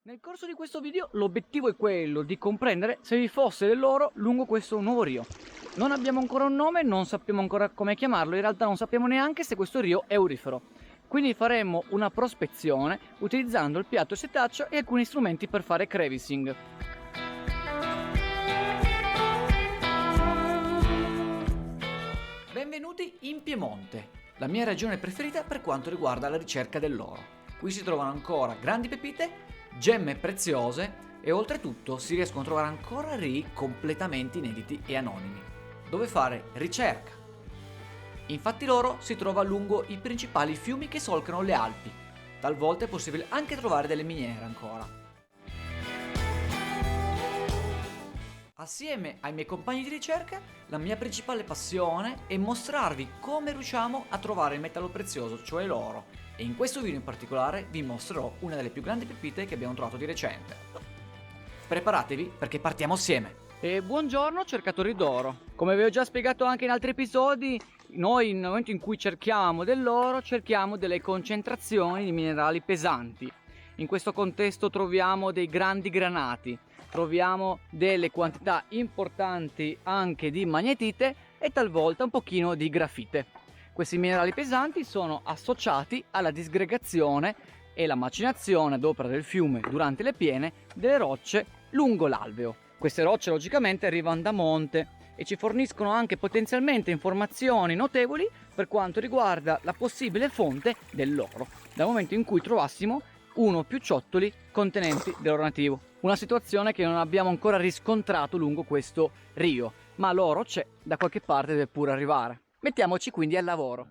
Nel corso di questo video l'obiettivo è quello di comprendere se vi fosse dell'oro lungo questo nuovo rio. Non abbiamo ancora un nome, non sappiamo ancora come chiamarlo, in realtà non sappiamo neanche se questo rio è aurifero. Quindi faremo una prospezione utilizzando il piatto e setaccio e alcuni strumenti per fare crevicing. Benvenuti in Piemonte, la mia regione preferita per quanto riguarda la ricerca dell'oro. Qui si trovano ancora grandi pepite, gemme preziose e oltretutto si riescono a trovare ancora rii completamente inediti e anonimi, dove fare ricerca. Infatti l'oro si trova lungo i principali fiumi che solcano le Alpi, talvolta è possibile anche trovare delle miniere ancora. Assieme ai miei compagni di ricerca, la mia principale passione è mostrarvi come riusciamo a trovare il metallo prezioso, cioè l'oro, e in questo video in particolare vi mostrerò una delle più grandi pepite che abbiamo trovato di recente. Preparatevi perché partiamo assieme! E buongiorno cercatori d'oro! Come vi ho già spiegato anche in altri episodi, noi nel momento in cui cerchiamo dell'oro cerchiamo delle concentrazioni di minerali pesanti. In questo contesto troviamo dei grandi granati, troviamo delle quantità importanti anche di magnetite e talvolta un pochino di grafite. Questi minerali pesanti sono associati alla disgregazione e la macinazione ad opera del fiume durante le piene delle rocce lungo l'alveo. Queste rocce logicamente arrivano da monte e ci forniscono anche potenzialmente informazioni notevoli per quanto riguarda la possibile fonte dell'oro, dal momento in cui trovassimo uno o più ciottoli contenenti dell'oro nativo. Una situazione che non abbiamo ancora riscontrato lungo questo rio, ma l'oro c'è, da qualche parte deve pure arrivare. Mettiamoci quindi al lavoro.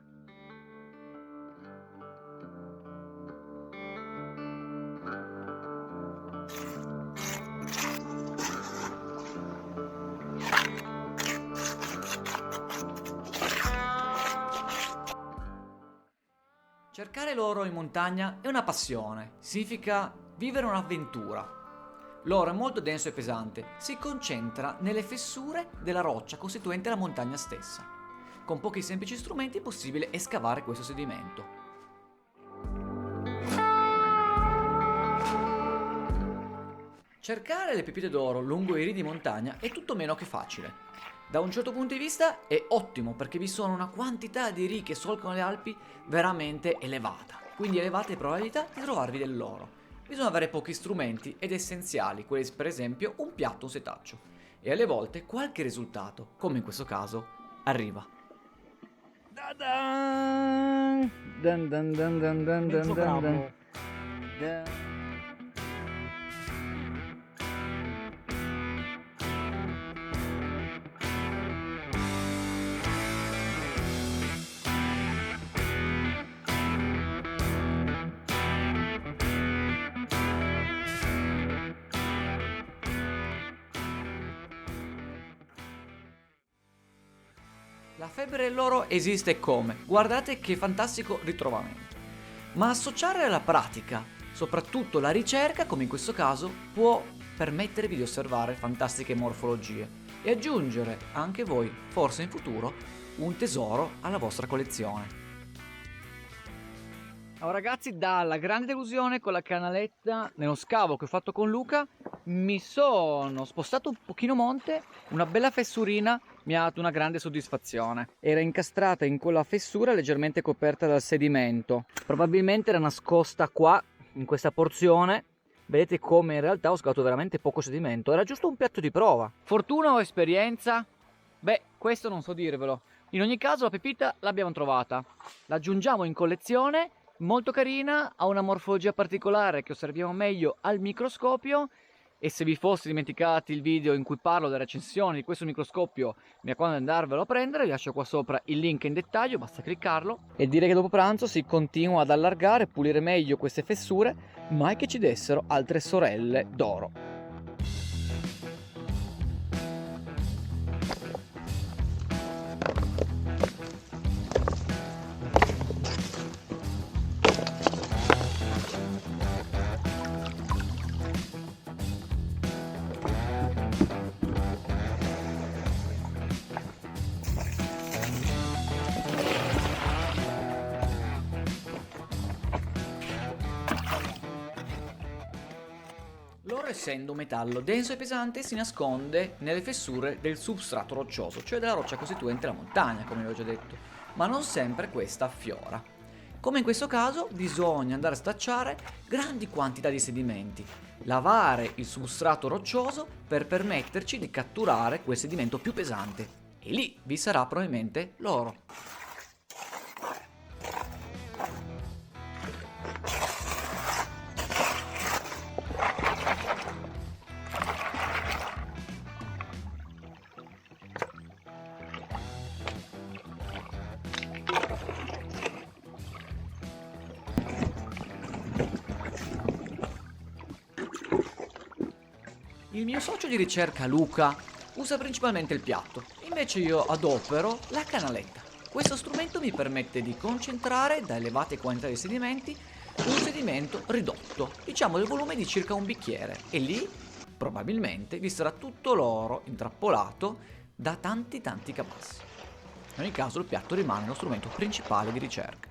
Cercare l'oro in montagna è una passione, significa vivere un'avventura. L'oro è molto denso e pesante, si concentra nelle fessure della roccia costituente la montagna stessa. Con pochi semplici strumenti è possibile escavare questo sedimento. Cercare le pepite d'oro lungo i rii di montagna è tutto meno che facile. Da un certo punto di vista è ottimo perché vi sono una quantità di rii che solcano le Alpi veramente elevata, quindi elevate probabilità di trovarvi dell'oro. Bisogna avere pochi strumenti ed essenziali, quelli per esempio un piatto o un setaccio, e alle volte qualche risultato, come in questo caso, arriva. Da-dan! Dan dan dan dan dan dan dan dan. La febbre dell'oro esiste come? Guardate che fantastico ritrovamento. Ma associare alla pratica, soprattutto la ricerca, come in questo caso, può permettervi di osservare fantastiche morfologie e aggiungere anche voi, forse in futuro, un tesoro alla vostra collezione. Allora ragazzi, dalla grande delusione con la canaletta nello scavo che ho fatto con Luca, mi sono spostato un pochino monte, una bella fessurina mi ha dato una grande soddisfazione. Era incastrata in quella fessura leggermente coperta dal sedimento, probabilmente era nascosta qua, in questa porzione. Vedete come in realtà ho scavato veramente poco sedimento, era giusto un piatto di prova. Fortuna o esperienza? Beh, questo non so dirvelo. In ogni caso la pepita l'abbiamo trovata, la aggiungiamo in collezione. Molto carina, ha una morfologia particolare che osserviamo meglio al microscopio, e se vi foste dimenticati il video in cui parlo della recensione di questo microscopio, mi raccomando di andarvelo a prendere, vi lascio qua sopra il link in dettaglio, basta cliccarlo. E direi che dopo pranzo si continua ad allargare e pulire meglio queste fessure, mai che ci dessero altre sorelle d'oro. L'oro, essendo un metallo denso e pesante, si nasconde nelle fessure del substrato roccioso, cioè della roccia costituente la montagna, come vi ho già detto, ma non sempre questa affiora. Come in questo caso, bisogna andare a stacciare grandi quantità di sedimenti, lavare il substrato roccioso per permetterci di catturare quel sedimento più pesante, e lì vi sarà probabilmente l'oro. Il mio socio di ricerca Luca usa principalmente il piatto, invece io adopero la canaletta. Questo strumento mi permette di concentrare da elevate quantità di sedimenti un sedimento ridotto, diciamo del volume di circa un bicchiere, e lì probabilmente vi sarà tutto l'oro intrappolato da tanti cabassi. In ogni caso il piatto rimane lo strumento principale di ricerca.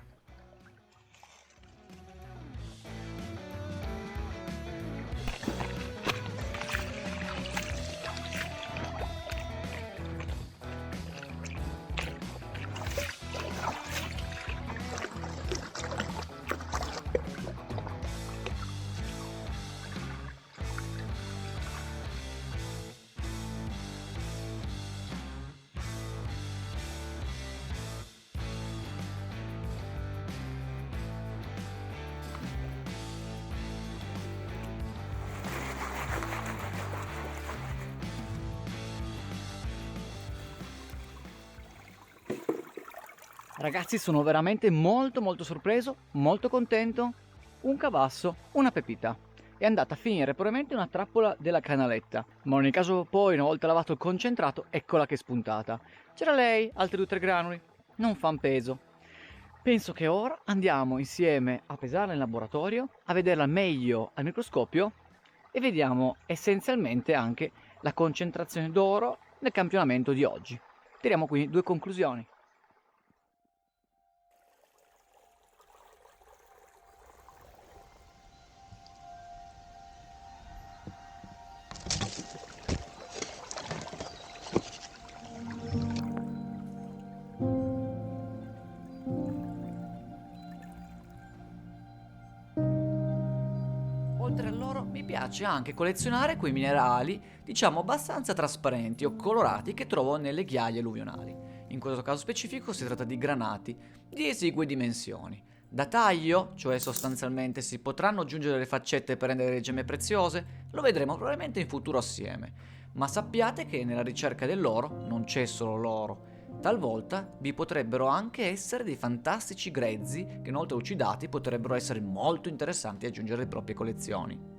Ragazzi, sono veramente molto sorpreso, molto contento. Un cabasso, una pepita. È andata a finire probabilmente in una trappola della canaletta, ma in ogni caso poi, una volta lavato il concentrato, eccola che è spuntata. C'era lei, altri 2-3 granuli, non fan peso. Penso che ora andiamo insieme a pesarla in laboratorio, a vederla meglio al microscopio e vediamo essenzialmente anche la concentrazione d'oro nel campionamento di oggi. Tiriamo quindi 2 conclusioni. Oltre all'oro mi piace anche collezionare quei minerali, diciamo abbastanza trasparenti o colorati che trovo nelle ghiaie alluvionali. In questo caso specifico si tratta di granati di esigue dimensioni. Da taglio, cioè sostanzialmente si potranno aggiungere le faccette per rendere le gemme preziose, lo vedremo probabilmente in futuro assieme. Ma sappiate che nella ricerca dell'oro non c'è solo l'oro. Talvolta vi potrebbero anche essere dei fantastici grezzi che, una volta lucidati, potrebbero essere molto interessanti e aggiungere alle proprie collezioni.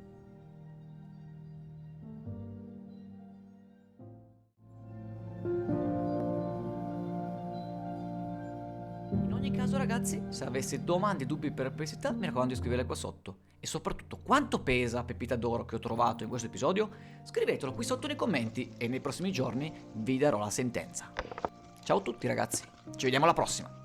In ogni caso, ragazzi, se aveste domande, dubbi o perplessità, mi raccomando di scriverle qua sotto. E soprattutto, quanto pesa la pepita d'oro che ho trovato in questo episodio? Scrivetelo qui sotto nei commenti e nei prossimi giorni vi darò la sentenza. Ciao a tutti, ragazzi, ci vediamo alla prossima!